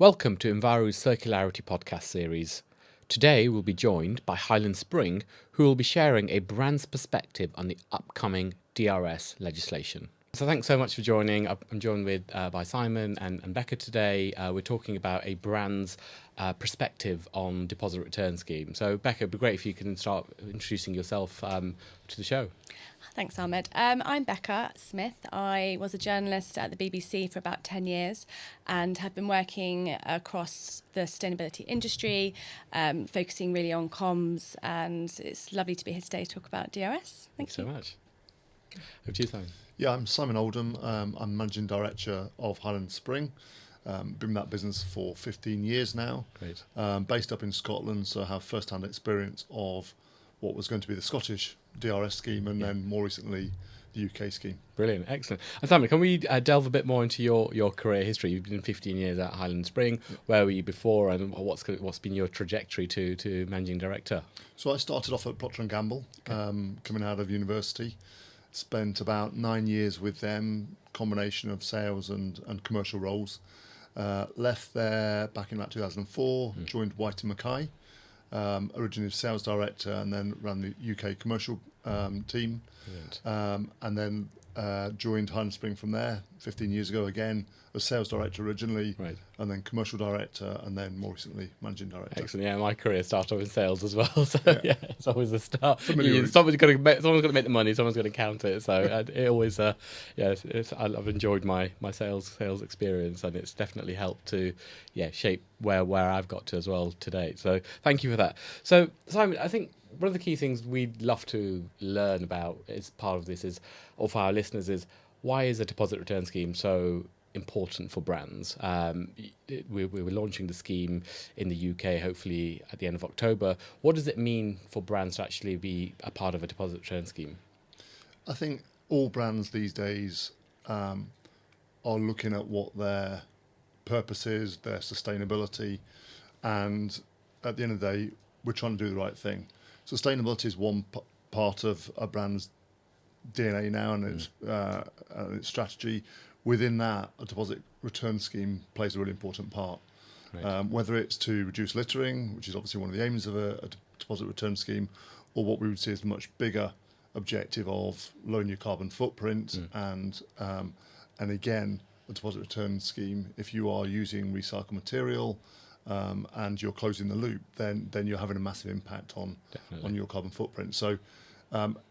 Welcome to Enviro's Circularity podcast series. Today we'll be joined by Hyland Spring, who will be sharing a brand's perspective on the upcoming DRS legislation. So thanks so much for joining. I'm joined by Simon and Becca today. We're talking about a brand's perspective on deposit return scheme. So Becca, it'd be great if you can start introducing yourself to the show. Thanks, Ahmed. I'm Becca Smith. I was a journalist at the BBC for about 10 years and have been working across the sustainability industry, focusing really on comms, and it's lovely to be here today to talk about DRS. Thanks so much. Over to you, Simon. Yeah, I'm Simon Oldham. I'm Managing Director of Hyland Spring. Been in that business for 15 years now. Great. Based up in Scotland, so I have first-hand experience of what was going to be the Scottish DRS scheme and then more recently the UK scheme. Brilliant, excellent. And Simon, can we delve a bit more into your career history? You've been 15 years at Hyland Spring. Where were you before, and what's been your trajectory to Managing Director? So I started off at Procter & Gamble, coming out of university. Spent about 9 years with them, combination of sales and commercial roles. Left there back in about 2004, joined White & Mackay, originally sales director, and then ran the UK commercial team. And then joined Hyland Spring from there 15 years ago again as sales director originally, and then commercial director, and then more recently managing director. Excellent. Yeah, my career started off in sales as well, so yeah it's always a start. Someone's got to make the money, someone's got to count it. So it always, I've enjoyed my sales experience, and it's definitely helped to shape where I've got to as well today. So thank you for that. So Simon, I think one of the key things we'd love to learn about as part of this or for our listeners, is why is a deposit return scheme so important for brands? We're launching the scheme in the UK, hopefully at the end of October. What does it mean for brands to actually be a part of a deposit return scheme? I think all brands these days are looking at what their purpose is, their sustainability, and at the end of the day, we're trying to do the right thing. Sustainability is one part of a brand's DNA now and its strategy. Within that, a deposit return scheme plays a really important part. Whether it's to reduce littering, which is obviously one of the aims of a deposit return scheme, or what we would see as a much bigger objective of lowering your carbon footprint, and again, a deposit return scheme, if you are using recycled material and you're closing the loop, then you're having a massive impact on your carbon footprint. So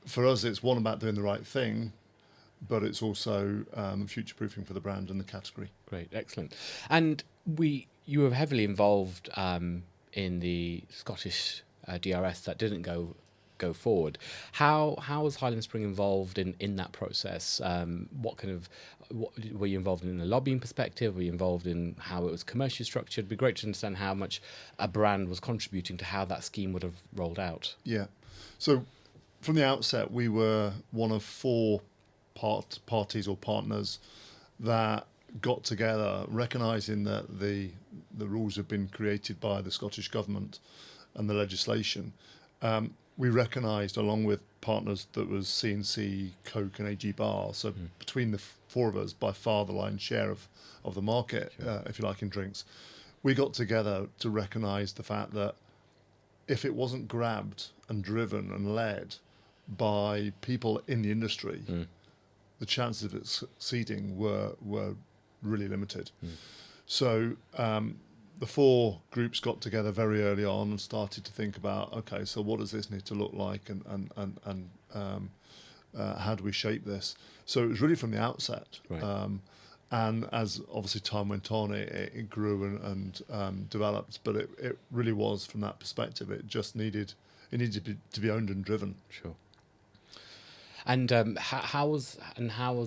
for us, it's one about doing the right thing, but it's also future-proofing for the brand and the category. Great, excellent. And you were heavily involved in the Scottish DRS that didn't go forward. How was Hyland Spring involved in that process? What were you involved in the lobbying perspective? Were you involved in how it was commercially structured? It'd be great to understand how much a brand was contributing to how that scheme would have rolled out. Yeah. So from the outset, we were one of four parties or partners that got together, recognising that the rules have been created by the Scottish Government and the legislation. We recognised, along with partners, that was C&C, Coke and AG Bar. So between the four of us, by far the lion's share of the market, if you like, in drinks. We got together to recognise the fact that if it wasn't grabbed and driven and led by people in the industry, the chances of it succeeding were really limited. So the four groups got together very early on and started to think about, okay, so what does this need to look like, and how do we shape this? So it was really from the outset. And as obviously time went on, it grew and developed, but it really was from that perspective. It just needed to be owned and driven. Sure. And how was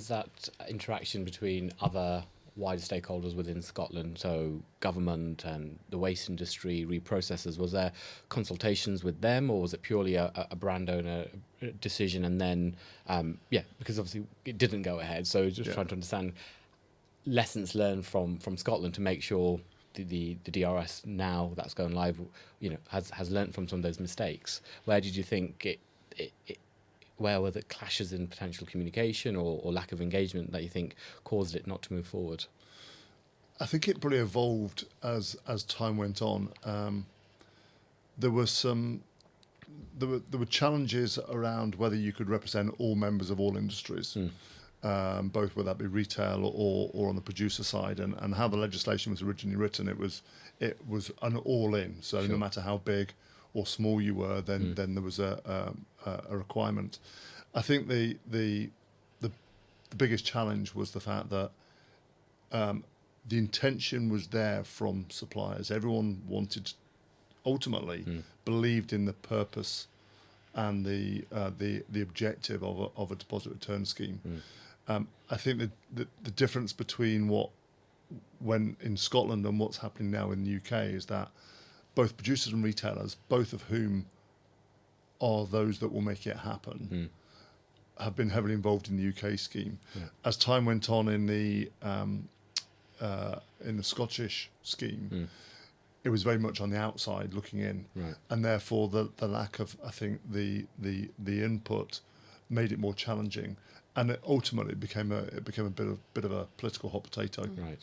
that interaction between other wider stakeholders within Scotland, so government and the waste industry, reprocessors? Was there consultations with them, or was it purely a brand owner decision? And then, because obviously it didn't go ahead, so just trying to understand lessons learned from Scotland to make sure the DRS now that's going live, has learned from some of those mistakes. Where did you think where were the clashes in potential communication or lack of engagement that you think caused it not to move forward? I think it probably evolved as time went on. There were challenges around whether you could represent all members of all industries, both whether that be retail or on the producer side, and how the legislation was originally written. It was an all-in. So Sure. no matter how big or small you were, then there was a requirement. I think the biggest challenge was the fact that the intention was there from suppliers. Everyone ultimately believed in the purpose and the objective of a deposit return scheme. I think the difference between when in Scotland and what's happening now in the UK is that both producers and retailers, both of whom are those that will make it happen, have been heavily involved in the UK scheme. As time went on in the Scottish scheme, it was very much on the outside looking in, and therefore the lack of, I think, the input made it more challenging, and it ultimately became a bit of a political hot potato. Right.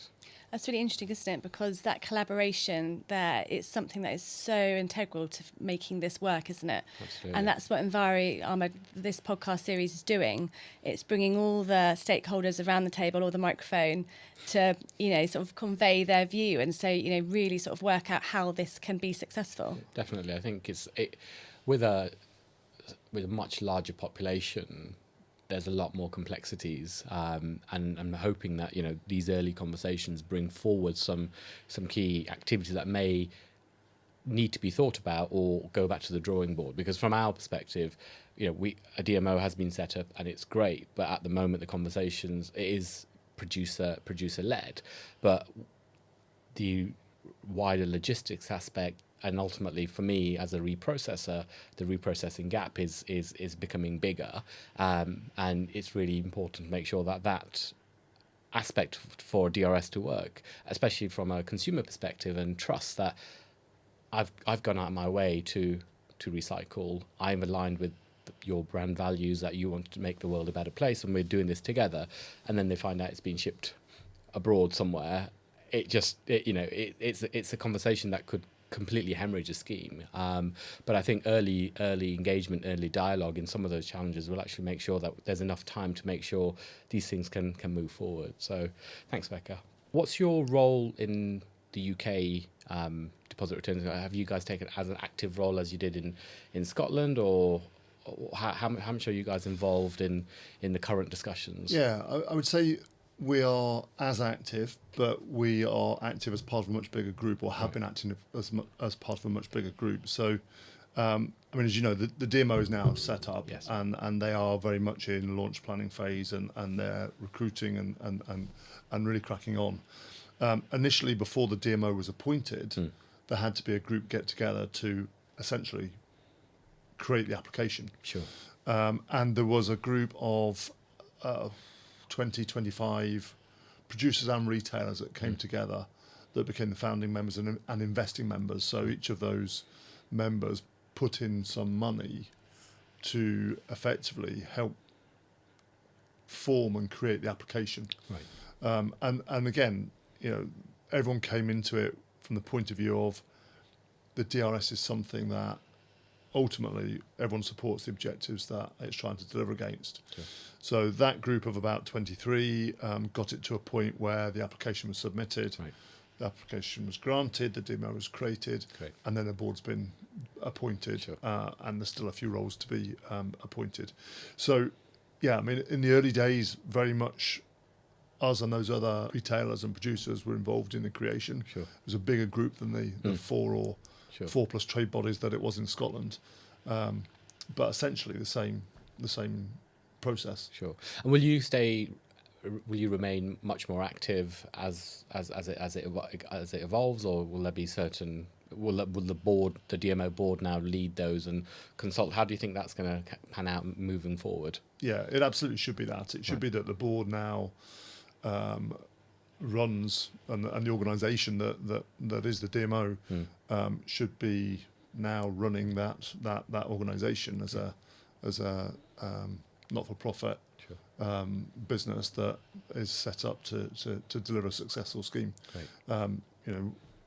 That's really interesting, isn't it? Because that collaboration there is something that is so integral to making this work, isn't it? Absolutely. And that's what this podcast series is doing. It's bringing all the stakeholders around the table or the microphone to, sort of convey their view, and so, really sort of work out how this can be successful. Definitely. I think with a much larger population, there's a lot more complexities, and I'm hoping that these early conversations bring forward some key activities that may need to be thought about or go back to the drawing board. Because from our perspective, a DMO has been set up and it's great, but at the moment the conversations, it is producer led, but the wider logistics aspect. And ultimately, for me, as a reprocessor, the reprocessing gap is becoming bigger, and it's really important to make sure that aspect for DRS to work, especially from a consumer perspective, and trust that I've gone out of my way to recycle. I'm aligned with your brand values, that you want to make the world a better place, and we're doing this together. And then they find out it's been shipped abroad somewhere. It's a conversation that could completely hemorrhage a scheme, but I think early engagement, early dialogue in some of those challenges will actually make sure that there's enough time to make sure these things can move forward. So thanks, Becca. What's your role in the UK deposit returns? Have you guys taken as an active role as you did in Scotland, or how much are you guys involved in the current discussions? Yeah, I would say we are as active, but we are active as part of a much bigger group, or have been active as part of a much bigger group. So, as you know, the DMO is now set up, Yes. and they are very much in launch planning phase, and they're recruiting and really cracking on. Initially, before the DMO was appointed, there had to be a group get together to essentially create the application. Sure. And there was a group of 25 producers and retailers that came together that became the founding members and investing members. So each of those members put in some money to effectively help form and create the application. Right. And again, everyone came into it from the point of view of the DRS is something that ultimately everyone supports the objectives that it's trying to deliver against. Sure. So that group of about 23 got it to a point where the application was submitted, Right. the application was granted, the DMO was created, Great. and then a board's been appointed, Sure. and there's still a few roles to be appointed. So, yeah, in the early days, very much us and those other retailers and producers were involved in the creation. Sure. It was a bigger group than the four Sure. 4+ trade bodies that it was in Scotland, but essentially the same process. Sure. And will you remain much more active as it evolves, or will there be certain? Will the board, the DMO board, now lead those and consult? How do you think that's going to pan out moving forward? Yeah, it absolutely should be that. It should be that the board now runs, and the organisation that is the DMO should be now running that organisation as a not-for-profit Sure. business that is set up to deliver a successful scheme. Great.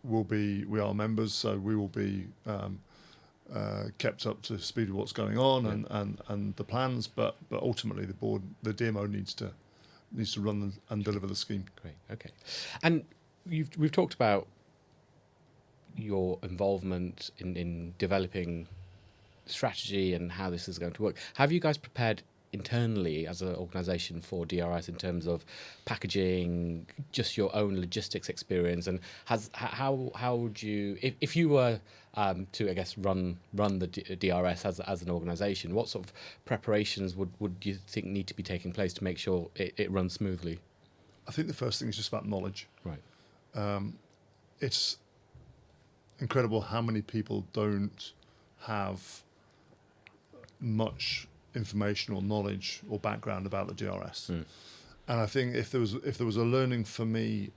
We are members, so we will be kept up to speed with what's going on and the plans. But ultimately, the DMO needs to run and deliver the scheme. Great. Okay. And we've talked about your involvement in developing strategy and how this is going to work. Have you guys prepared internally as an organisation for DRS in terms of packaging, just your own logistics experience, and how would you, if you were to, I guess, run the DRS as an organisation, what sort of preparations would you think need to be taking place to make sure it runs smoothly? I think the first thing is just about knowledge. Right. It's incredible how many people don't have much information or knowledge or background about the DRS. And I think if there was a learning for me,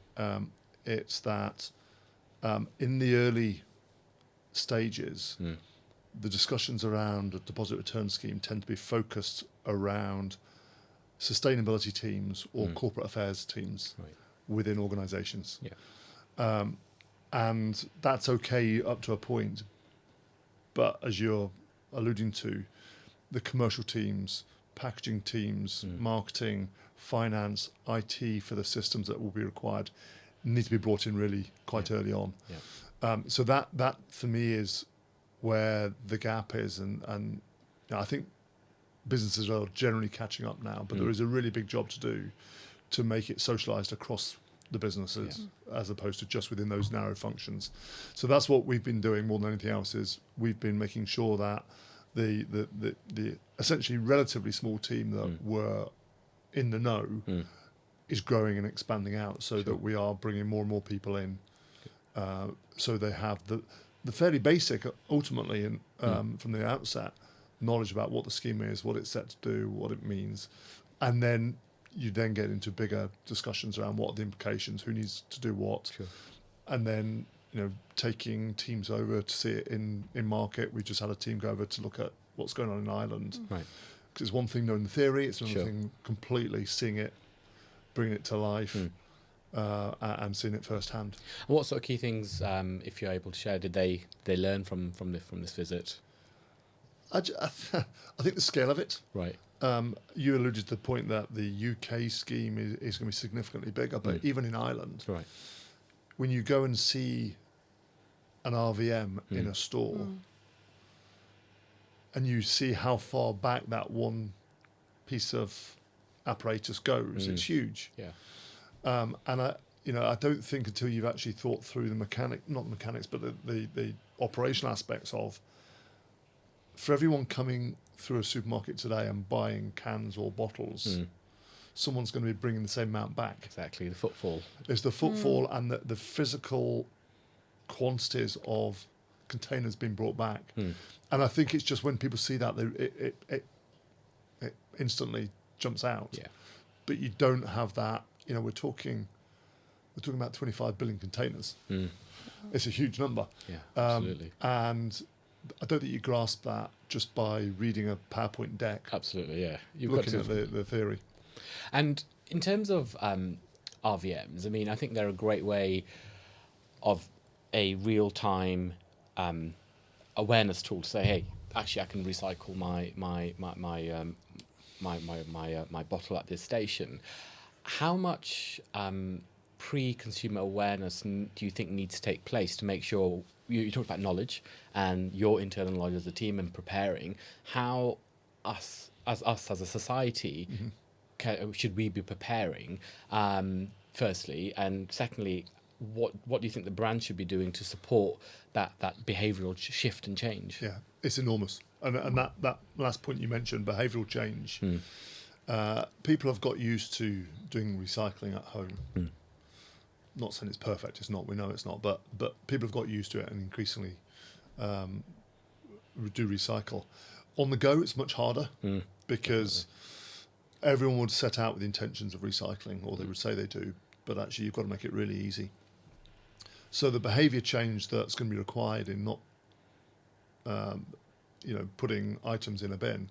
it's that in the early stages, the discussions around a deposit return scheme tend to be focused around sustainability teams or corporate affairs teams within organisations. Yeah. And that's okay up to a point, but as you're alluding to, the commercial teams, packaging teams, marketing, finance, IT for the systems that will be required need to be brought in really quite early on. Yeah. So that for me is where the gap is, and I think businesses are generally catching up now, but there is a really big job to do to make it socialised across the businesses as opposed to just within those narrow functions. So that's what we've been doing more than anything else, is we've been making sure that the essentially relatively small team that were in the know is growing and expanding out, so that we are bringing more and more people in, so they have the fairly basic, ultimately, and from the outset, knowledge about what the scheme is, what it's set to do, what it means, and then you then get into bigger discussions around what are the implications, who needs to do what, and then taking teams over to see it in market. We just had a team go over to look at what's going on in Ireland, Right. because it's one thing knowing the theory, it's another thing completely seeing it, bringing it to life, and seeing it firsthand. And what sort of key things, if you're able to share, did they learn from this visit? I think the scale of it. Right. You alluded to the point that the UK scheme is going to be significantly bigger, but even in Ireland, Right. when you go and see an RVM in a store, and you see how far back that one piece of apparatus goes, it's huge. Yeah. And I don't think until you've actually thought through not the mechanics, but the operational aspects of, for everyone coming through a supermarket today and buying cans or bottles, someone's going to be bringing the same amount back. Exactly, the footfall. There's the footfall and the physical quantities of containers being brought back. And I think it's just when people see that, it instantly jumps out. Yeah. But you don't have that. We're talking about 25 billion containers. It's a huge number. Yeah, absolutely. And I don't think you grasp that just by reading a PowerPoint deck. Absolutely, yeah. You've looking got to at the theory. And in terms of RVMs, I mean, I think they're a great way of a real-time awareness tool to say, hey, actually, I can recycle my bottle at this station. How much pre-consumer awareness do you think needs to take place to make sure, you talked about knowledge and your internal knowledge as a team and preparing, how us as a society should we be preparing, firstly, and secondly, what do you think the brand should be doing to support that behavioural shift and change? Yeah, it's enormous. And that last point you mentioned, behavioural change, people have got used to doing recycling at home. Not saying it's perfect, it's not, we know it's not, but people have got used to it and increasingly do recycle. On the go, it's much harder because everyone would set out with intentions of recycling, or they would say they do, but actually you've got to make it really easy. So the behaviour change that's going to be required in not putting items in a bin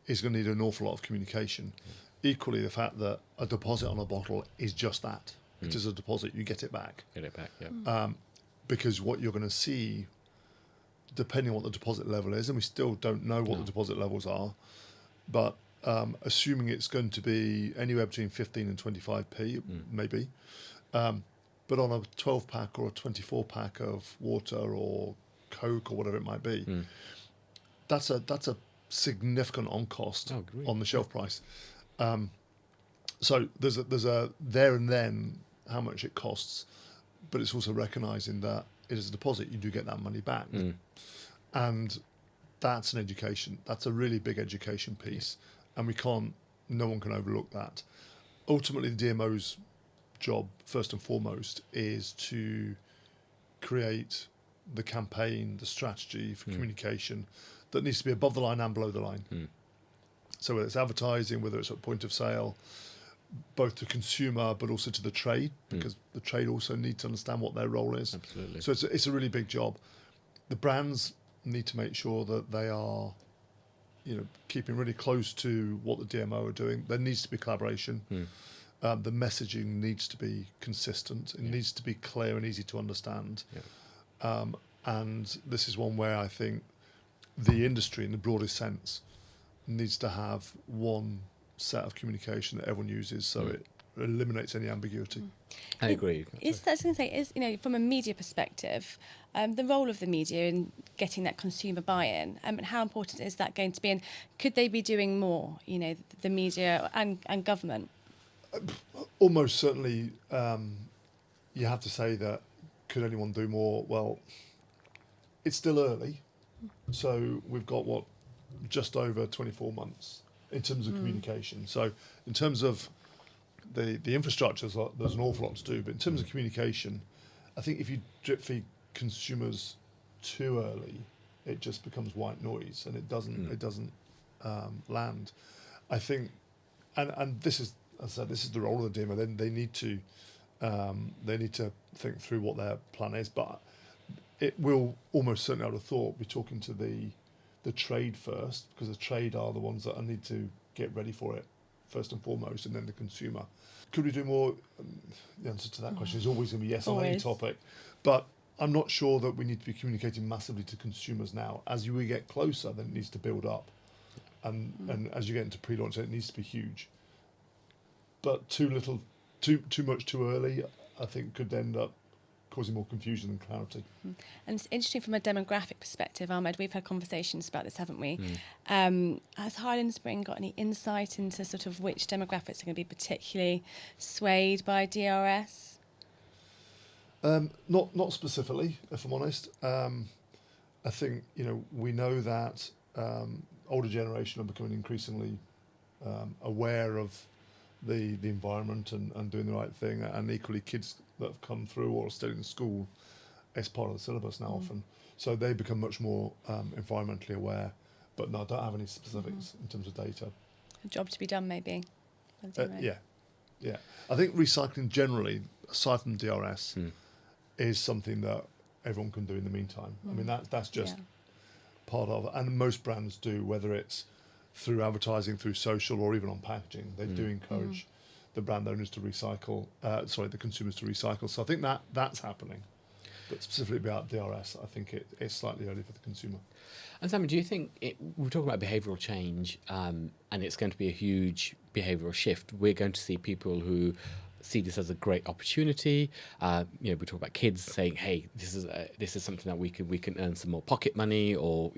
is going to need an awful lot of communication. Equally, the fact that a deposit on a bottle is just that. It is a deposit. You get it back. Get it back, yeah. Because what you're going to see, depending on what the deposit level is, and we still don't know what the deposit levels are, but assuming it's going to be anywhere between 15 and 25p, maybe, but on a 12-pack or a 24-pack of water or Coke or whatever it might be, that's a significant on cost on the shelf price. So there's a there and then how much it costs, but it's also recognising that it is a deposit. You do get that money back, and that's an education. That's a really big education piece, and no one can overlook that. Ultimately, the DMO's job, first and foremost, is to create the campaign, the strategy for communication that needs to be above the line and below the line. So whether it's advertising, whether it's at point of sale, both to consumer but also to the trade, because the trade also need to understand what their role is. Absolutely. So it's a really big job. The brands need to make sure that they are, keeping really close to what the DMO are doing. There needs to be collaboration. The messaging needs to be consistent. It needs to be clear and easy to understand. And this is one where I think the industry, in the broadest sense, needs to have one set of communication that everyone uses, so it eliminates any ambiguity. I agree. From a media perspective, the role of the media in getting that consumer buy-in, and how important is that going to be, and could they be doing more, the media and government? Almost certainly, you have to say that, could anyone do more? Well, it's still early, so we've got, just over 24 months in terms of communication. So in terms of the infrastructure, there's an awful lot to do, but in terms of communication, I think if you drip feed consumers too early, it just becomes white noise and it doesn't land. I think, and this is, as I said, this is the role of the DMO. Then they need to think through what their plan is, but it will almost certainly, I would have thought, be talking to the trade first, because the trade are the ones that need to get ready for it first and foremost, and then the consumer. Could we do more? The answer to that question is always going to be yes on any topic, but I'm not sure that we need to be communicating massively to consumers now. As we get closer, then it needs to build up, and as you get into pre-launch, it needs to be huge. But too little, too much too early, I think could end up causing more confusion than clarity. And it's interesting from a demographic perspective, Ahmed, we've had conversations about this, haven't we? Has Hyland Spring got any insight into sort of which demographics are going to be particularly swayed by DRS? Not specifically, if I'm honest. I think, we know that older generation are becoming increasingly aware of the environment and doing the right thing, and equally kids that have come through or are still in school, it's part of the syllabus now often, so they become much more environmentally aware. But no, I don't have any specifics in terms of data. A job to be done, maybe. Yeah. I think recycling generally, aside from DRS, is something that everyone can do in the meantime. I mean, that's just part of it, and most brands do, whether it's through advertising, through social, or even on packaging. They do encourage the brand owners to recycle, the consumers to recycle. So I think that's happening. But specifically about DRS, I think it's slightly early for the consumer. And Simon, do you think, we're talking about behavioural change, and it's going to be a huge behavioural shift. We're going to see people who see this as a great opportunity. We talk about kids saying, "Hey, this is something that we can earn some more pocket money, or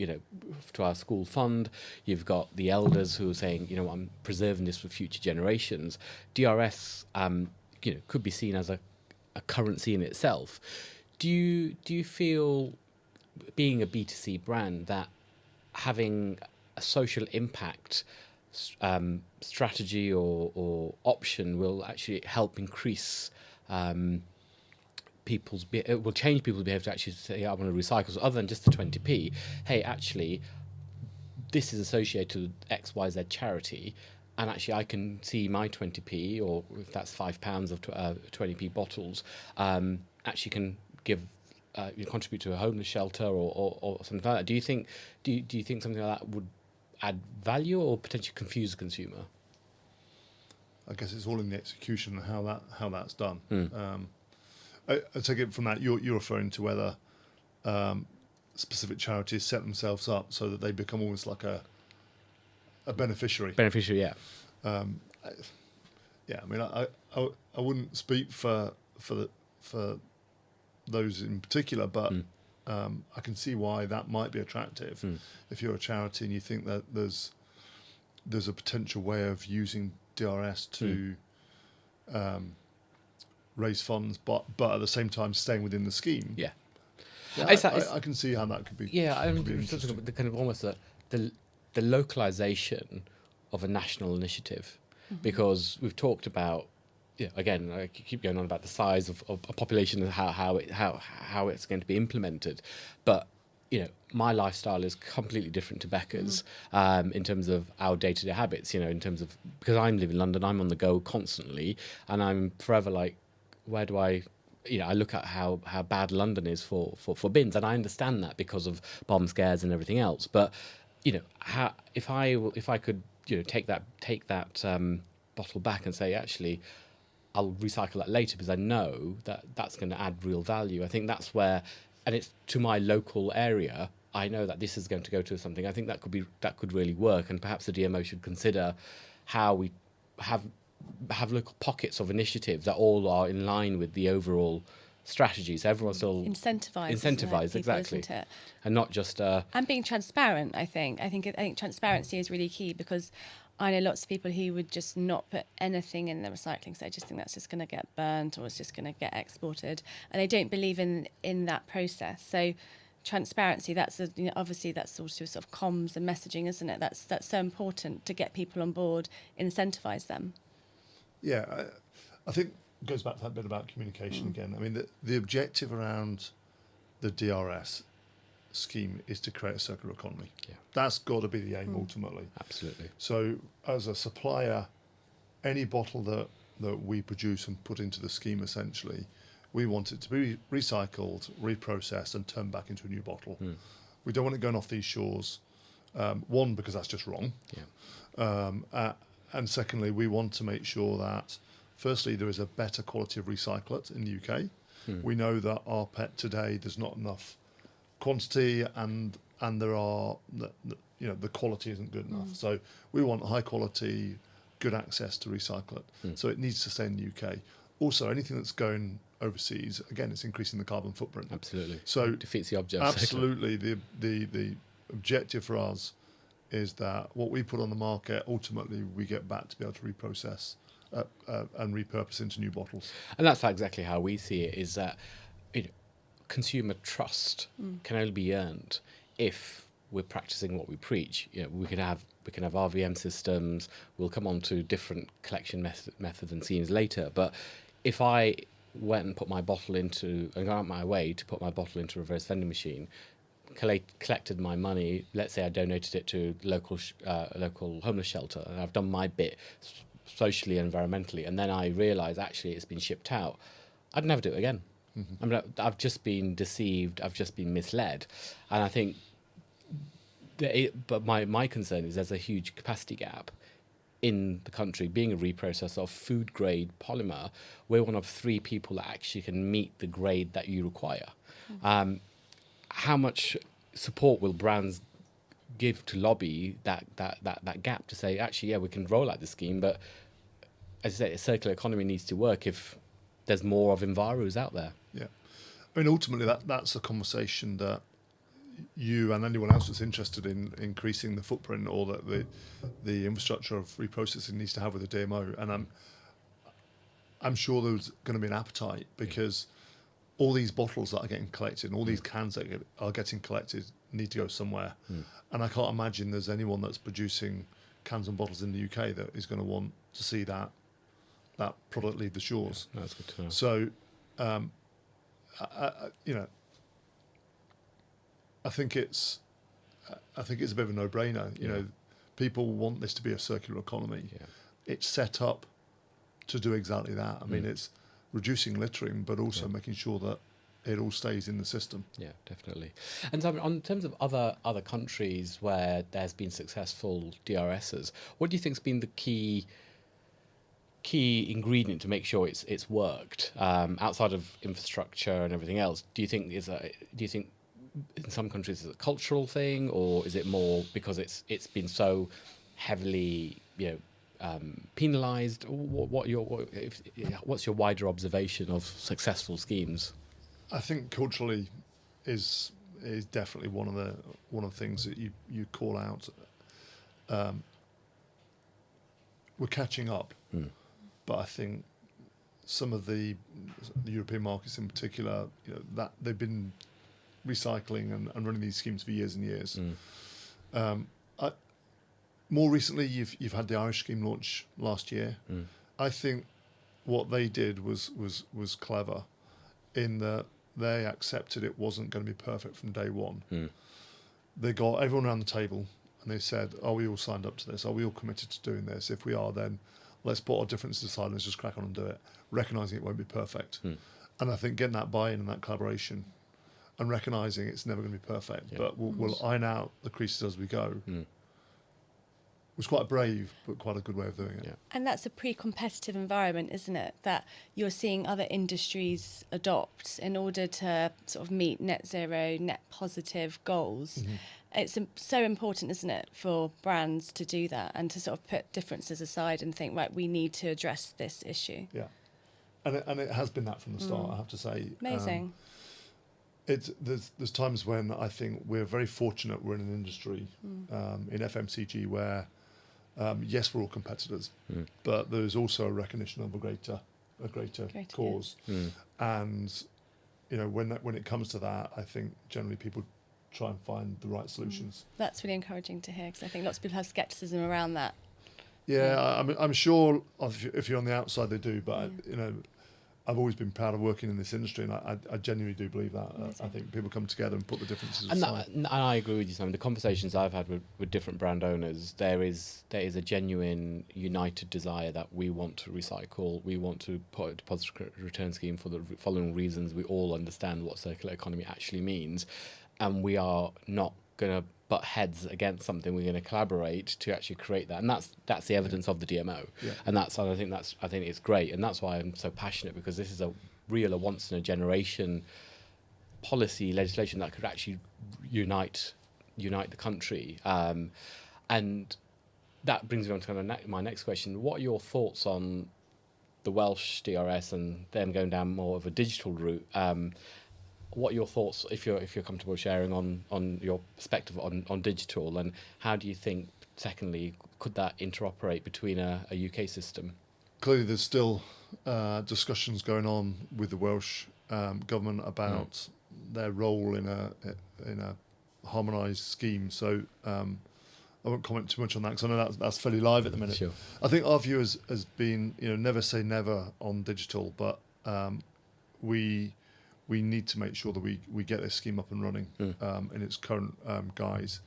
to our school fund." You've got the elders who are saying, "I'm preserving this for future generations." DRS, could be seen as a currency in itself. Do you feel, being a B2C brand, that having a social impact strategy or option will actually help increase it will change people's behaviour to actually say, I want to recycle, so other than just the 20p, hey, actually this is associated with XYZ charity, and actually I can see my 20p, or if that's £5 of 20p bottles, actually can give contribute to a homeless shelter or something like that. Do you think something like that would add value or potentially confuse the consumer? I guess it's all in the execution and how that's done. I take it from that you're referring to whether specific charities set themselves up so that they become almost like a beneficiary. Beneficiary, yeah. Yeah, I mean, I wouldn't speak for those in particular, but I can see why that might be attractive if you're a charity and you think that there's a potential way of using DRS to raise funds, but at the same time staying within the scheme. Yeah. I can see how that could be. Yeah, I could be mean, interesting. the kind of almost the localization of a national initiative, because we've talked about, again, I keep going on about the size of a population and how it's going to be implemented, but my lifestyle is completely different to Becca's in terms of our day-to-day habits. In terms of, because I live in London, I'm on the go constantly, and I'm forever like, where do I? I look at how bad London is for bins, and I understand that because of bomb scares and everything else. But how if I could take that bottle back and say, actually, I'll recycle that later because I know that that's going to add real value. I think that's where, and it's to my local area. I know that this is going to go to something. I think that could really work, and perhaps the DMO should consider how we have little pockets of initiatives that all are in line with the overall strategies. Everyone's still incentivized, exactly, isn't it? And not just and being transparent. I think transparency is really key, because I know lots of people who would just not put anything in the recycling, so they just think that's just going to get burnt or it's just going to get exported, and they don't believe in that process. So transparency, that's obviously that's sort of comms and messaging, isn't it? That's so important to get people on board, incentivize them. Yeah, I think it goes back to that bit about communication again. I mean, the objective around the DRS scheme is to create a circular economy. Yeah. That's got to be the aim ultimately. Absolutely. So as a supplier, any bottle that we produce and put into the scheme, essentially, we want it to be recycled, reprocessed and turned back into a new bottle. We don't want it going off these shores, one, because that's just wrong. Yeah. And secondly, we want to make sure that, firstly, there is a better quality of recyclate in the UK. We know that our PET today, there's not enough quantity, and there are, the quality isn't good enough. So we want high quality, good access to recyclate. So it needs to stay in the UK. Also, anything that's going overseas, again, it's increasing the carbon footprint. Absolutely. So defeats the object. Absolutely. The objective for us is that what we put on the market, ultimately we get back to be able to reprocess and repurpose into new bottles. And that's exactly how we see it, is that consumer trust can only be earned if we're practicing what we preach. We can have RVM systems. We'll come on to different collection methods and schemes later. But if I went and put my bottle into, and got out my way to put my bottle into a reverse vending machine, collected my money, let's say I donated it to local homeless shelter, and I've done my bit socially and environmentally, and then I realise actually it's been shipped out, I'd never do it again. I mean, I've just been deceived, I've just been misled, and I think but my concern is there's a huge capacity gap in the country. Being a reprocessor of food grade polymer, we're one of 3 people that actually can meet the grade that you require. How much support will brands give to lobby that gap to say, actually, yeah, we can roll out the scheme, but as I say, a circular economy needs to work if there's more of Enviros out there. Yeah. I mean, ultimately, that's a conversation that you and anyone else that's interested in increasing the footprint or the infrastructure of reprocessing needs to have with the DMO. And I'm sure there's going to be an appetite, because all these bottles that are getting collected and all these cans that are getting collected need to go somewhere. And I can't imagine there's anyone that's producing cans and bottles in the UK that is going to want to see that product leave the shores. Yeah, that's good to know. So, I think it's a bit of a no-brainer. People want this to be a circular economy. Yeah. It's set up to do exactly that. I mean, it's reducing littering, but also making sure that it all stays in the system. Yeah, definitely. And so, in terms of other countries where there's been successful DRSs, what do you think's been the key ingredient to make sure it's worked outside of infrastructure and everything else? Do you think in some countries it's a cultural thing, or is it more because it's been so heavily penalised? What's your wider observation of successful schemes? I think culturally is definitely one of the things that you call out. We're catching up, but I think some of the European markets in particular, that they've been recycling and running these schemes for years and years. More recently, you've had the Irish scheme launch last year. I think what they did was clever, in that they accepted it wasn't going to be perfect from day one. They got everyone around the table and they said, "Are we all signed up to this? Are we all committed to doing this? If we are, then let's put our differences aside and let's just crack on and do it, recognising it won't be perfect." And I think getting that buy-in and that collaboration and recognising it's never going to be perfect, but we'll iron out the creases as we go, was quite brave, but quite a good way of doing it. Yeah. And that's a pre-competitive environment, isn't it? That you're seeing other industries adopt in order to sort of meet net zero, net positive goals. It's so important, isn't it, for brands to do that and to sort of put differences aside and think, right, we need to address this issue. Yeah, and it has been that from the start, I have to say. Amazing. There's times when I think we're very fortunate we're in an industry, in FMCG, where yes, we're all competitors, but there's also a recognition of a greater cause. And when it comes to that, I think generally people try and find the right solutions. That's really encouraging to hear, because I think lots of people have scepticism around that. Yeah, I'm sure if you're on the outside they do, but I've always been proud of working in this industry, and I genuinely do believe that. I think people come together and put the differences aside. And I agree with you, Simon. The conversations I've had with different brand owners, there is a genuine united desire that we want to recycle, we want to put a deposit return scheme for the following reasons. We all understand what circular economy actually means, and we are not going to butt heads against something. We're going to collaborate to actually create that, and that's the evidence of the DMO. And I think it's great, and that's why I'm so passionate, because this is a once in a generation policy legislation that could actually unite the country. And that brings me on to kind of my next question. What are your thoughts on the Welsh DRS and them going down more of a digital route? What are your thoughts, if you're comfortable sharing, on your perspective on digital, and how do you think, secondly, could that interoperate between a UK system? Clearly, there's still discussions going on with the Welsh government about their role in a harmonised scheme. So I won't comment too much on that, because I know that's fairly live at the minute. Sure. I think our view has been, never say never on digital, but we need to make sure that we get this scheme up and running in its current guise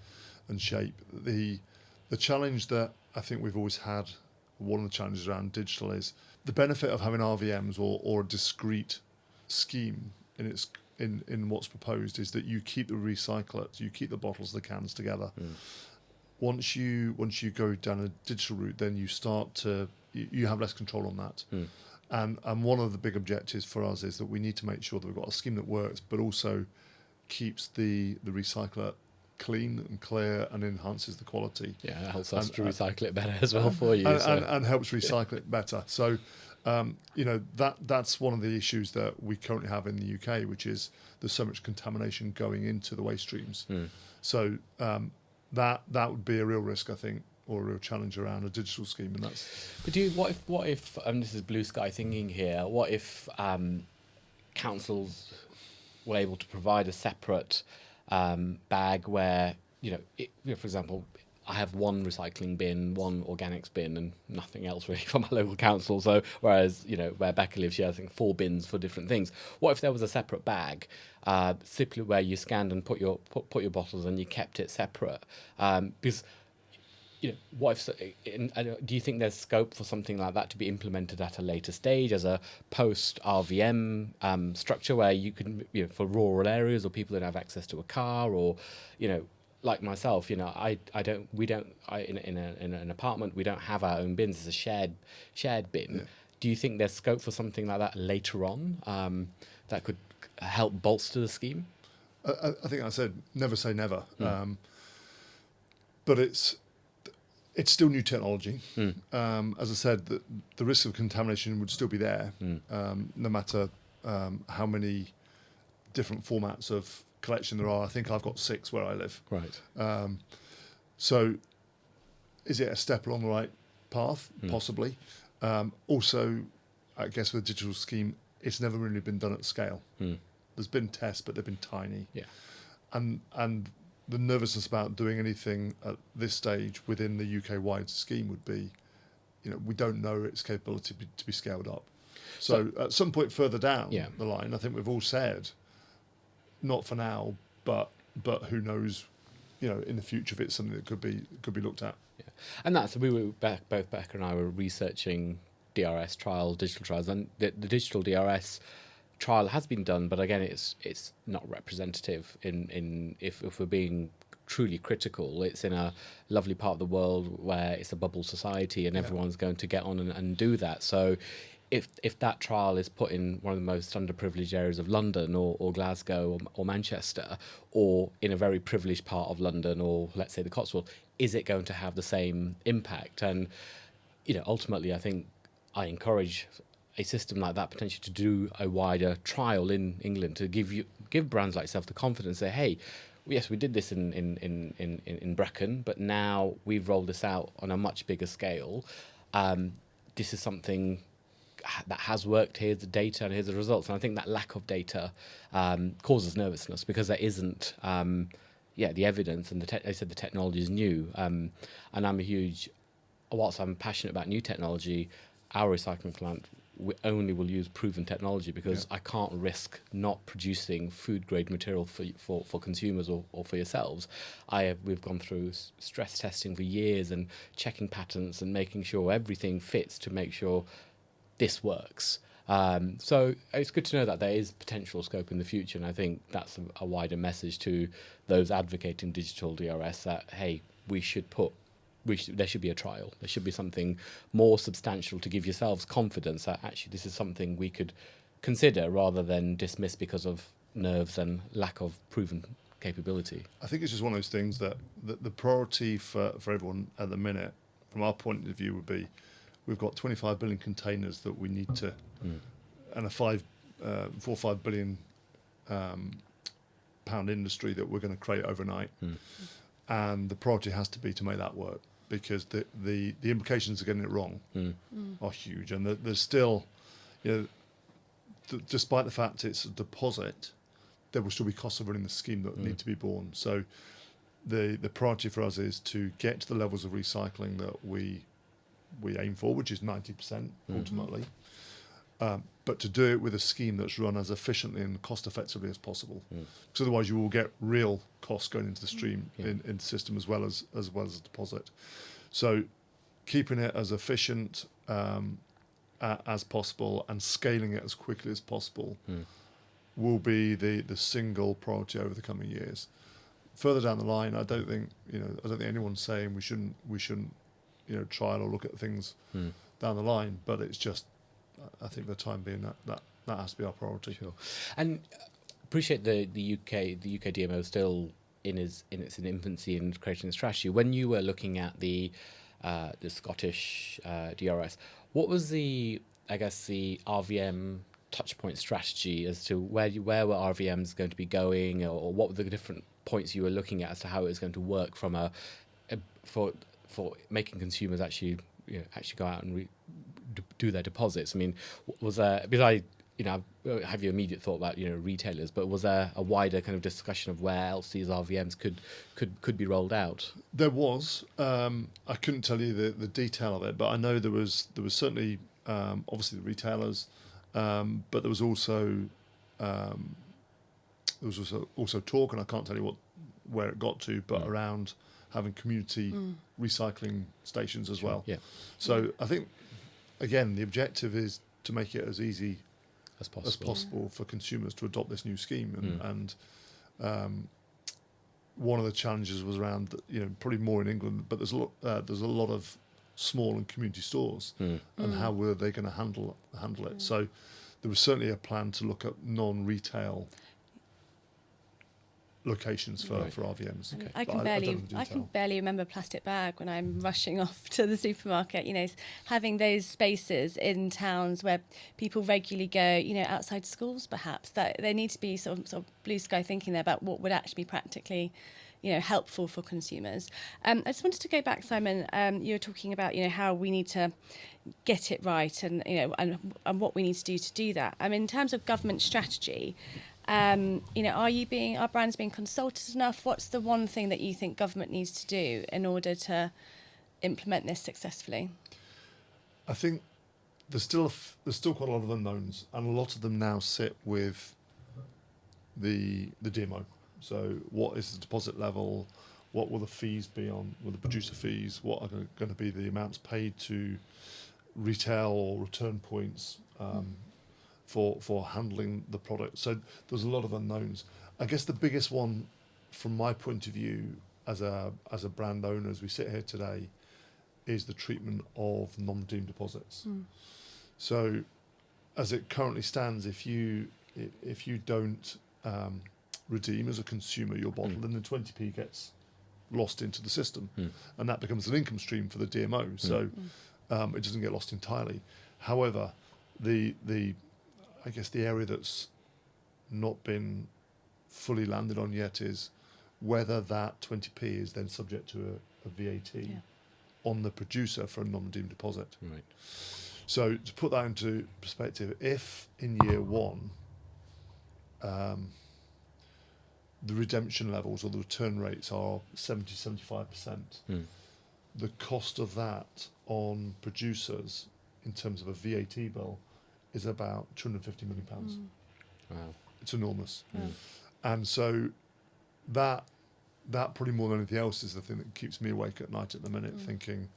and shape. The challenge that I think we've always had, one of the challenges around digital, is the benefit of having RVMs or a discrete scheme in what's proposed is that you keep the recyclates, you keep the bottles, the cans together. Once you go down a digital route, then you have less control on that. And one of the big objectives for us is that we need to make sure that we've got a scheme that works, but also keeps the recycler clean and clear and enhances the quality. Yeah, it helps us to recycle it better as well for you. And helps recycle it better. So, that's one of the issues that we currently have in the UK, which is there's so much contamination going into the waste streams. So that would be a real risk, I think, or a real challenge around a digital scheme, and that's. But what if this is blue sky thinking here? What if councils were able to provide a separate bag where for example, I have one recycling bin, one organics bin, and nothing else really for my local council. So whereas where Becca lives, she has, I think, 4 bins for different things. What if there was a separate bag, simply where you scanned and put your bottles and you kept it separate? Because what if? Do you think there's scope for something like that to be implemented at a later stage as a post RVM structure, where you can, for rural areas or people that have access to a car, or, like myself, in an apartment we don't have our own bins. It's a shared bin. Yeah. Do you think there's scope for something like that later on that could help bolster the scheme? I think I said never say never, but it's still new technology. As I said, the risk of contamination would still be there, no matter how many different formats of collection there are. I think I've got 6 where I live. Right. So is it a step along the right path? Possibly. Also, I guess with the digital scheme, it's never really been done at scale. There's been tests, but they've been tiny. Yeah. And the nervousness about doing anything at this stage within the UK-wide scheme would be, we don't know its capability to be scaled up. So at some point further down the line, I think we've all said, not for now, but who knows, in the future if it's something that could be looked at. Yeah. And both Becca and I were researching DRS digital trials, and the digital DRS trial has been done, but again, it's not representative. If we're being truly critical, it's in a lovely part of the world where it's a bubble society, and everyone's going to get on and do that. So, if that trial is put in one of the most underprivileged areas of London, or Glasgow, or Manchester, or in a very privileged part of London, or let's say the Cotswolds, is it going to have the same impact? And ultimately, I think I encourage a system like that potentially to do a wider trial in England, to give brands like yourself the confidence, say, hey, yes, we did this in Brecon, but now we've rolled this out on a much bigger scale. This is something that has worked. Here's the data and here's the results. And I think that lack of data causes nervousness, because there isn't the evidence, and they said the technology is new. And whilst I'm passionate about new technology, our recycling plant, we only will use proven technology, because I can't risk not producing food grade material for consumers or for yourselves. We've gone through stress testing for years, and checking patents and making sure everything fits to make sure this works. So it's good to know that there is potential scope in the future, and I think that's a wider message to those advocating digital DRS, that hey, there should be a trial. There should be something more substantial to give yourselves confidence that actually this is something we could consider, rather than dismiss because of nerves and lack of proven capability. I think it's just one of those things that the priority for everyone at the minute, from our point of view, would be, we've got 25 billion containers that we need to, and a 4 or 5 billion pound industry that we're going to create overnight. And the priority has to be to make that work, because the implications of getting it wrong are huge. And there's still, despite the fact it's a deposit, there will still be costs of running the scheme that need to be borne. So the priority for us is to get to the levels of recycling that we aim for, which is 90% ultimately, but to do it with a scheme that's run as efficiently and cost effectively as possible. Because otherwise you will get real costs going into the stream in the system as well as a deposit. So keeping it as efficient as possible and scaling it as quickly as possible will be the single priority over the coming years. Further down the line, I don't think anyone's saying we shouldn't trial or look at things down the line, but it's just, I think for the time being that has to be our priority. Sure. And appreciate the UK DMO is still in its infancy in creating the strategy. When you were looking at the Scottish DRS, what was the RVM touchpoint strategy as to where were RVMs going to be going, or what were the different points you were looking at as to how it was going to work from for making consumers actually go out and do their deposits? I mean, was there, because I have your immediate thought about retailers, but was there a wider kind of discussion of where else these RVMs could be rolled out? There was. I couldn't tell you the detail of it, but I know there was certainly obviously the retailers, but there was also talk, and I can't tell you where it got to, but around having community recycling stations as well. Yeah. So I think, again, the objective is to make it as easy As as possible for consumers to adopt this new scheme. And one of the challenges was around, probably more in England, but there's a lot of small and community stores, and how were they going to handle it? So there was certainly a plan to look at non-retail locations for RVMs. Okay. But I can barely remember a plastic bag when I'm rushing off to the supermarket. Having those spaces in towns where people regularly go, outside schools, perhaps, that there need to be sort of blue sky thinking there about what would actually be practically, helpful for consumers. I just wanted to go back, Simon. You were talking about, how we need to get it right, and and what we need to do that. I mean, in terms of government strategy. Are brands being consulted enough? What's the one thing that you think government needs to do in order to implement this successfully? I think there's still quite a lot of unknowns, and a lot of them now sit with the DMO. So, what is the deposit level? What will the fees be will the producer fees? What are going to be the amounts paid to retail or return points? For handling the product. So there's a lot of unknowns. I guess the biggest one from my point of view as a brand owner as we sit here today is the treatment of non-redeemed deposits. So as it currently stands, if you don't redeem as a consumer your bottle, then the 20p gets lost into the system, and that becomes an income stream for the DMO. So it doesn't get lost entirely. However, I guess the area that's not been fully landed on yet is whether that 20p is then subject to a VAT on the producer for a non-redeemed deposit. Right. So to put that into perspective, if in year one the redemption levels or the return rates are 70-75%, the cost of that on producers in terms of a VAT bill is about £250 million. Wow. It's enormous. And so that probably more than anything else is the thing that keeps me awake at night at the minute, thinking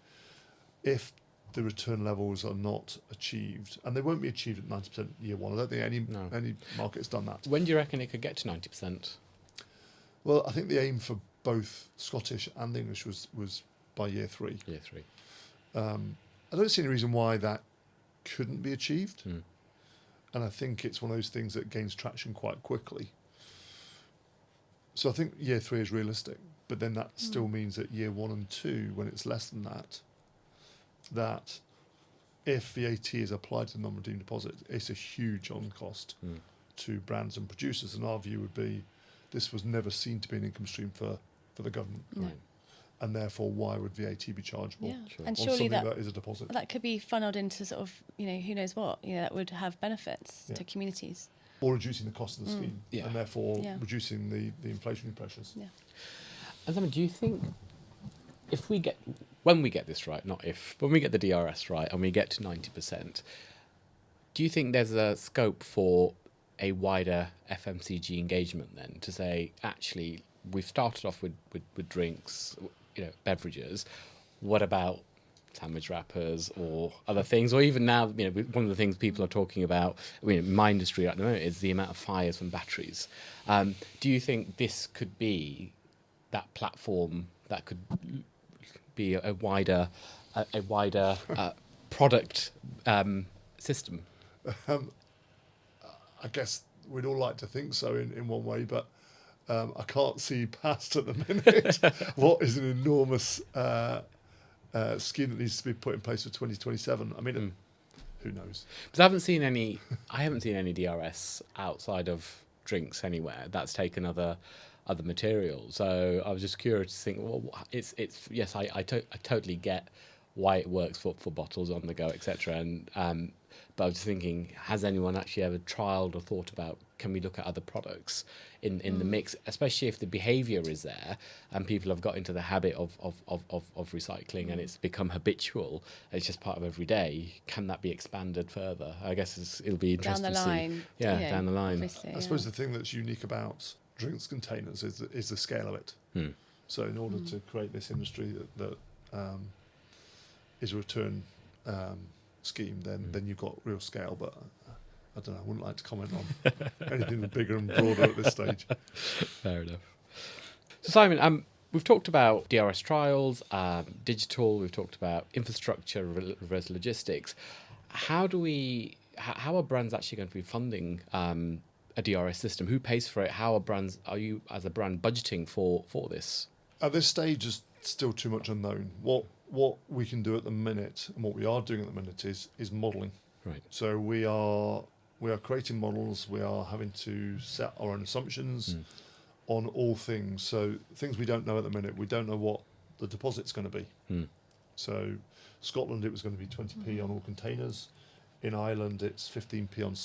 if the return levels are not achieved, and they won't be achieved at 90% year one. I don't think any market's done that. When do you reckon it could get to 90%? Well, I think the aim for both Scottish and English was by year three. Year three. I don't see any reason why that couldn't be achieved, and I think it's one of those things that gains traction quite quickly. So I think year three is realistic, but then that still means that year 1 and 2, when it's less than that if VAT is applied to non-redeemed deposit, it's a huge on cost to brands and producers, and our view would be this was never seen to be an income stream for the government. Right. And therefore, why would VAT be chargeable Sure. And on surely something that is a deposit? that could be funneled into sort of, who knows what, that would have benefits to communities. Or reducing the cost of the scheme, Yeah. and therefore reducing the inflationary pressures. Yeah. And Simon, do you think when we get this right, when we get the DRS right and we get to 90%, do you think there's a scope for a wider FMCG engagement then to say, actually, we've started off with drinks, beverages. What about sandwich wrappers or other things? Or even now, one of the things people are talking about, my industry at the moment is the amount of fires from batteries. Do you think this could be that platform that could be a wider product system? I guess we'd all like to think so in one way, but I can't see past at the minute what is an enormous scheme that needs to be put in place for 2027. I mean, who knows? Because I haven't seen any DRS outside of drinks anywhere. That's taken other materials. So I was just curious to think. Well, it's yes, I totally get why it works for bottles on the go, etc. And but I was thinking, has anyone actually ever trialed or thought about, can we look at other products in the mix, especially if the behaviour is there and people have got into the habit of recycling and it's become habitual, it's just part of every day. Can that be expanded further? I guess it'll be interesting down the line. to see. Yeah, down the line. I suppose the thing that's unique about drinks containers is the scale of it. So in order to create this industry that is a return scheme, then you've got real scale. But I don't know. I wouldn't like to comment on anything bigger and broader at this stage. Fair enough. So Simon, we've talked about DRS trials, digital. We've talked about infrastructure, reverse logistics. How are brands actually going to be funding a DRS system? Who pays for it? Are you as a brand budgeting for this? At this stage, is still too much unknown. What we can do at the minute, and what we are doing at the minute, is modelling. Right. So we are creating models. We are having to set our own assumptions on all things. So things we don't know at the minute. We don't know what the deposit's going to be. So Scotland, it was going to be 20p on all containers. In Ireland, it's 15p on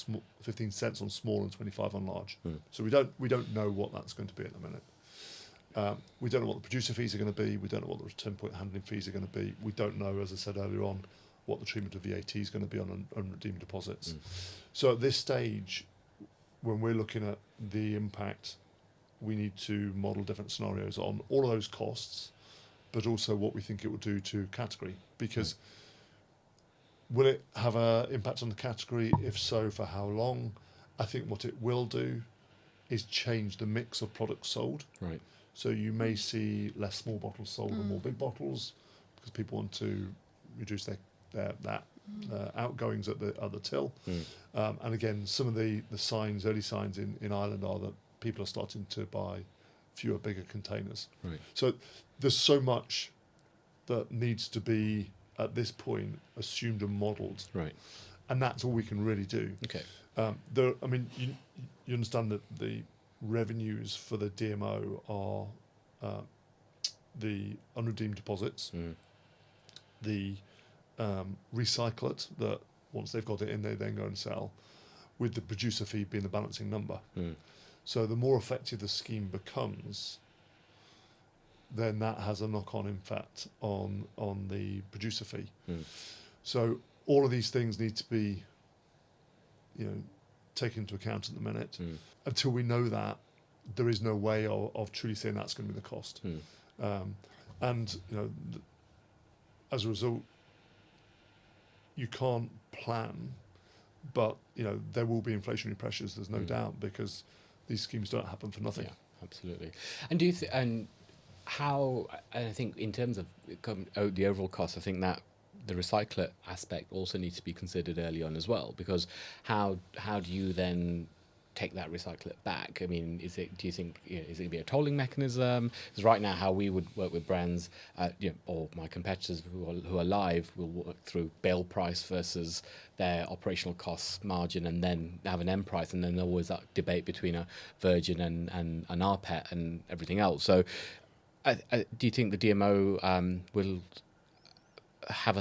15 cents on small and 25 on large. So we don't know what that's going to be at the minute. We don't know what the producer fees are going to be. We don't know what the return point handling fees are going to be. We don't know, as I said earlier on, what the treatment of VAT is going to be on unredeemed deposits. So at this stage, when we're looking at the impact, we need to model different scenarios on all of those costs, but also what we think it will do to category. Because will it have an impact on the category? If so, for how long? I think what it will do is change the mix of products sold. Right. So you may see less small bottles sold and more big bottles, because people want to reduce their outgoings at the till. And again, some of the early signs in Ireland are that people are starting to buy fewer, bigger containers. Right. So there's so much that needs to be, at this point, assumed and modelled. Right. And that's all we can really do. Okay. You understand that the revenues for the DMO are the unredeemed deposits, the recycle it, that once they've got it in, they then go and sell, with the producer fee being the balancing number. So the more effective the scheme becomes, then that has a knock-on effect on the producer fee. So all of these things need to be, taken into account at the minute. Until we know that, there is no way of truly saying that's going to be the cost. As a result, you can't plan, but there will be inflationary pressures. There's no doubt, because these schemes don't happen for nothing. Yeah, absolutely. And do you and I think in terms of the overall cost, I think that the recycler aspect also needs to be considered early on as well, because how do you then take that recycler back? I mean, do you think is it going to be a tolling mechanism? Because right now, how we would work with brands, or my competitors who are live, will work through bale price versus their operational costs margin, and then have an end price, and then there's always that debate between a virgin and an RPET and everything else. So, do you think the DMO will have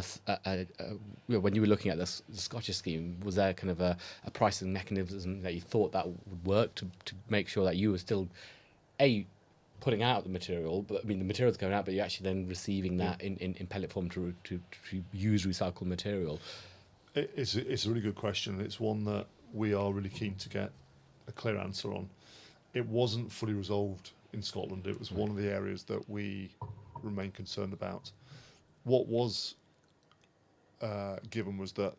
when you were looking at the Scottish scheme, was there kind of a pricing mechanism that you thought that would work to make sure that you were still putting out the material, but I mean the material's going out, but you're actually then receiving that in pellet form to use recycled material? It's a really good question. It's one that we are really keen to get a clear answer on. It wasn't fully resolved in Scotland. It was one of the areas that we remain concerned about. What was given was that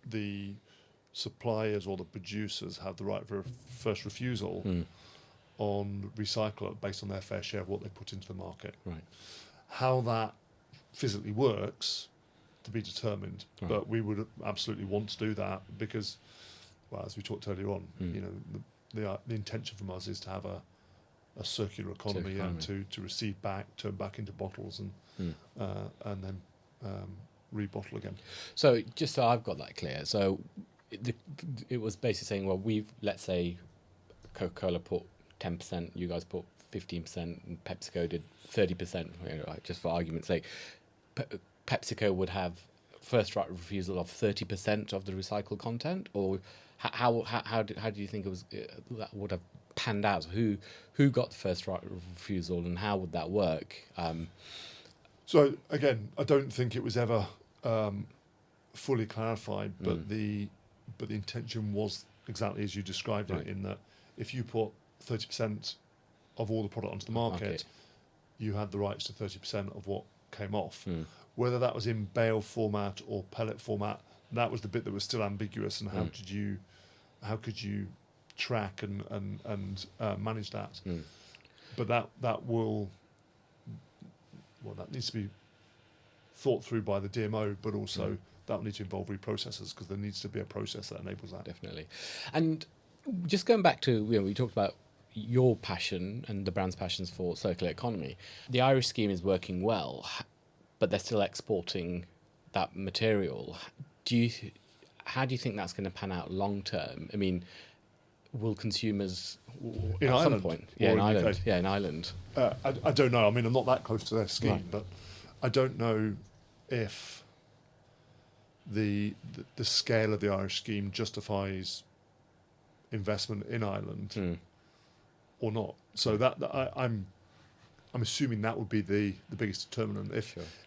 the suppliers or the producers have the right for first refusal on recycler based on their fair share of what they put into the market. Right. How that physically works to be determined, but we would absolutely want to do that because, well, as we talked earlier on, the intention from us is to have a circular economy and to receive back, turn back into bottles and then rebottle again. So just so I've got that clear, so it was basically saying, well, let's say Coca-Cola put 10%, you guys put 15%, and PepsiCo did 30%, just for argument's sake. PepsiCo would have first right of refusal of 30% of the recycled content, or how do you think that would have panned out? Who got the first right of refusal, and how would that work? So again, I don't think it was ever fully clarified, but the intention was exactly as you described it, in that if you put 30% of all the product onto the market, you had the rights to 30% of what came off. Whether that was in bale format or pellet format, that was the bit that was still ambiguous. And how could you track and manage that? But that needs to be thought through by the DMO, but also that will need to involve reprocessors, because there needs to be a process that enables that. Definitely. And just going back to, we talked about your passion and the brand's passions for circular economy. The Irish scheme is working well, but they're still exporting that material. How do you think that's going to pan out long term? I mean, will consumers In at Ireland some point? or Yeah, in in Ireland. UK? Yeah, in Ireland. I don't know. I mean, I'm not that close to their scheme, Right. but I don't know if the scale of the Irish scheme justifies investment in Ireland or not. So I'm assuming that would be the biggest determinant.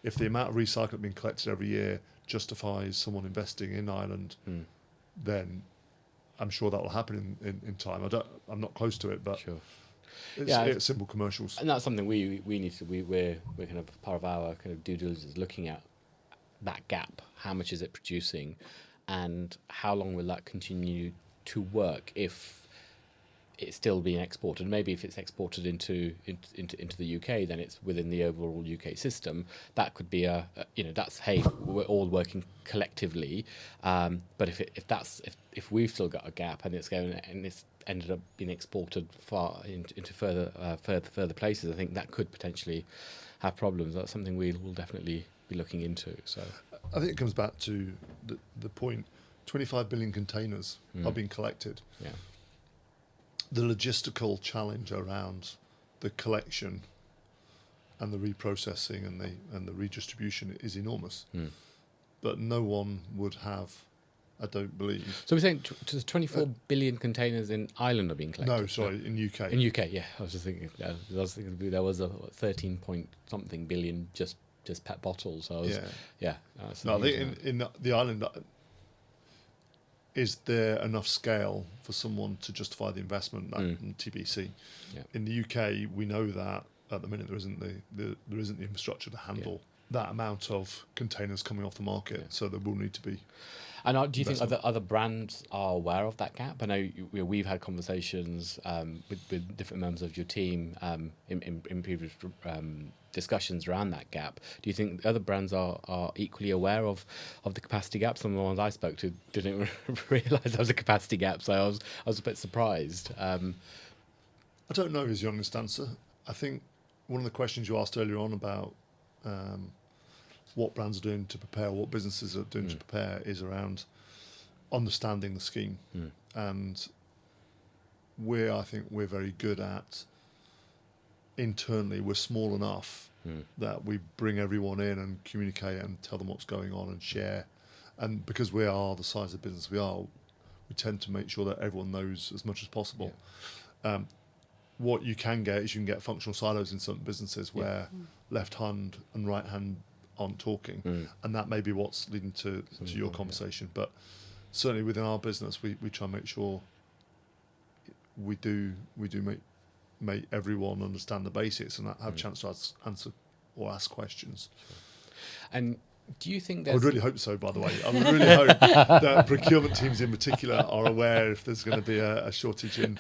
If the amount of recycling being collected every year justifies someone investing in Ireland, then I'm sure that will happen in time. I'm not close to it, but Sure. it's simple commercials. And that's something we need to. We're kind of part of our kind of due diligence, looking at that gap. How much is it producing, and how long will that continue to work if it's still being exported? Maybe if it's exported into the UK, then it's within the overall UK system. That could be that's, hey, we're all working collectively. But if we've still got a gap and it's ended up being exported far into further places, I think that could potentially have problems. That's something we'll definitely be looking into. So I think it comes back to the point: 25 billion containers are being collected. yeah. The logistical challenge around the collection and the reprocessing and the redistribution is enormous. But no one would have, I don't believe. So we're saying 24 billion containers in Ireland are being collected? No, sorry, in UK. In UK, yeah. I was just thinking. There was a 13 point something billion just PET bottles. So that's No, I huge think amount. in the island, is there enough scale for someone to justify the investment? In TBC. Yeah. In the UK, we know that at the minute there isn't the infrastructure to handle that amount of containers coming off the market. Yeah. So there will need to be. And do you think other brands are aware of that gap? I know we've had conversations with different members of your team in previous discussions around that gap. Do you think other brands are equally aware of the capacity gap? Some of the ones I spoke to didn't realise there was a capacity gap, so I was a bit surprised. I don't know is the honest answer. I think one of the questions you asked earlier on about what brands are doing to prepare, what businesses are doing to prepare, is around understanding the scheme. And I think we're very good at, internally, we're small enough that we bring everyone in and communicate and tell them what's going on and share. And because we are the size of business we are, we tend to make sure that everyone knows as much as possible. What you can get is you can get functional silos in some businesses where left hand and right hand aren't talking, and that may be what's leading to your conversation. But certainly within our business, we try and make sure we do make everyone understand the basics and have a chance to answer or ask questions. Sure. And do you think I would really hope so, by the way. I would really hope that procurement teams in particular are aware if there's going to be a shortage in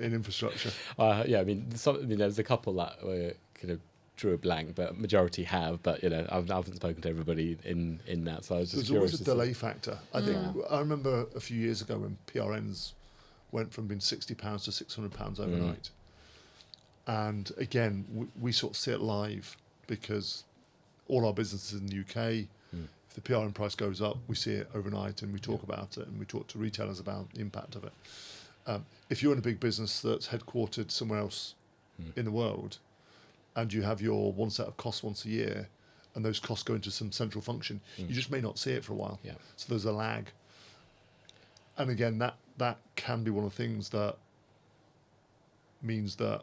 infrastructure. I mean, there's a couple that were kind of drew a blank, but majority have. But I haven't spoken to everybody in that, so I was just curious. There's always a delay factor. I think I remember a few years ago when PRNs went from being £60 to £600 overnight, and again we sort of see it live because all our businesses in the UK, if the PRN price goes up, we see it overnight and we talk about it and we talk to retailers about the impact of it. If you're in a big business that's headquartered somewhere else in the world, and you have your one set of costs once a year, and those costs go into some central function, you just may not see it for a while. So there's a lag. And again, that can be one of the things that means that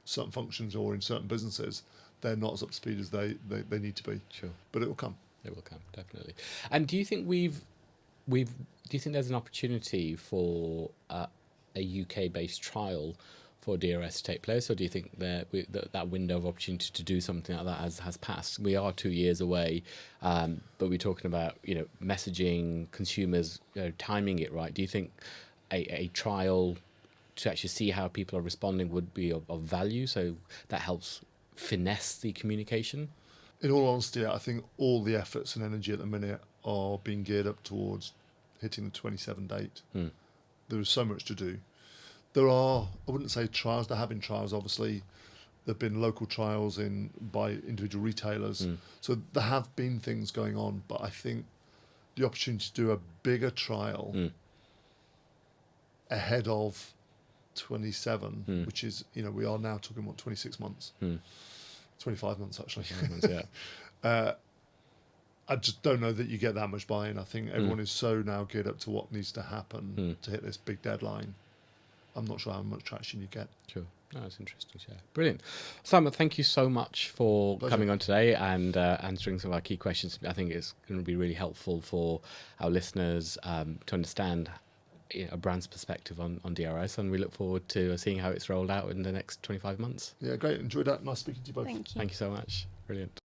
certain functions or in certain businesses, they're not as up to speed as they need to be. Sure. But it will come. It will come, definitely. And do you think do you think there's an opportunity for a UK-based trial for DRS to take place, or do you think that window of opportunity to do something like that has passed? We are 2 years away, but we're talking about messaging, consumers, timing it right. Do you think a trial to actually see how people are responding would be of value? So that helps finesse the communication. In all honesty, I think all the efforts and energy at the minute are being geared up towards hitting the 27 date. There is so much to do. There are, I wouldn't say trials, there have been trials, obviously. There have been local trials by individual retailers. So there have been things going on, but I think the opportunity to do a bigger trial ahead of 27, which is, we are now talking about 26 months, 25 months actually. I just don't know that you get that much buy-in. I think everyone is so now geared up to what needs to happen to hit this big deadline. I'm not sure how much traction you get. Sure. No, that's interesting. Yeah. Brilliant. Simon, thank you so much for coming on today and answering some of our key questions. I think it's going to be really helpful for our listeners to understand a brand's perspective on DRS, and we look forward to seeing how it's rolled out in the next 25 months. Yeah, great. Enjoyed that. Nice speaking to you both. Thank you. Thank you so much. Brilliant.